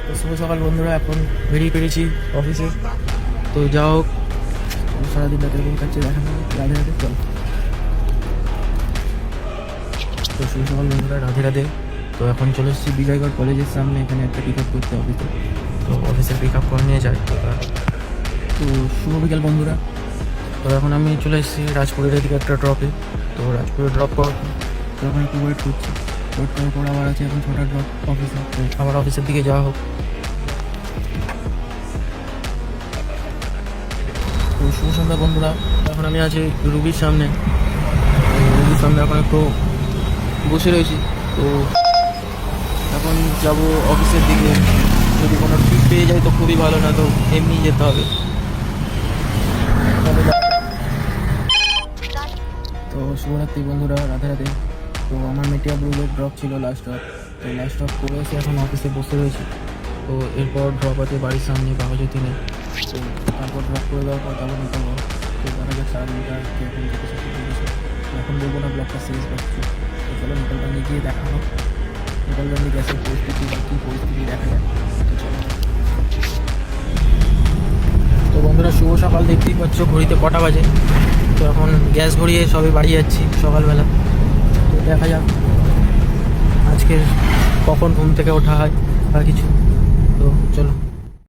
তো শুভ সকাল বন্ধুরা, এখন বেরিয়ে পেরেছি অফিসে। তো যা হোক, সারাদিন রাতের ঘুম খাচ্ছে, দেখা রাধে রাধে চল। তো শুভ সকাল বন্ধুরা, রাধে রাধে। তো এখন চলে এসেছি বিজয়গড় কলেজের সামনে, এখানে একটা পিক আপ করতে অফিসে। তো অফিসের পিক আপ করে নিয়ে যায়। তো শুভ বিকেল বন্ধুরা। তো এখন আমি চলে এসেছি রাজপুরের এদিকে একটা ড্রপে। তো রাজপুরে ড্রপ কর, তো এখন একটু ওয়েট করছি। ওয়েট করার পর আবার আছে এখন 6টা ড্রপ অফিসে। তো আবার অফিসের দিকে যাওয়া হোক। তো শুভ সন্ধ্যা বন্ধুরা, এখন আমি আছি রুবির সামনে। রুবির সামনে এখন একটু বসে রয়েছি। তো এখন যাব অফিসের দিকে। যদি কোনো ট্রিপ পেয়ে যাই তো খুবই ভালো, না তো এমনি যেতে হবে। তো শুভরাত্রি বন্ধুরা, রাধে রাধে। তো আমার মেটিয়া ব্লুজের ড্রপ ছিল লাস্ট ড্রপ। তো লাস্ট ড্রপ করে এসে এখন অফিসে বসে রয়েছি। তো এরপর ড্রপ আছে বাড়ির সামনে বাঘাযতীনে। তো তারপর ড্রপ করে দেওয়ার পর যাবো নিকলগড়। তো দেখা যাক সারাদিনটা কীরকম যেতে সাথে চলেছে। এখন বলবো না ব্লগটা সিরিজ পাচ্ছি। তো চলো নিকলগড় নিয়ে গিয়ে দেখা হোক। নিকলগড় নিয়ে গ্যাসের পরিস্থিতি বা কী পরিস্থিতি দেখা যায়। তো চলো। তো বন্ধুরা, শুভ সকাল। দেখতেই পাচ্ছ ঘড়িতে কটা বাজে। তো এখন গ্যাস ভরিয়ে সবে বাড়ি যাচ্ছি সকালবেলা। তো দেখা যাক আজকের কখন ঘুম থেকে ওঠা হয় বা কিছু। তো চলো।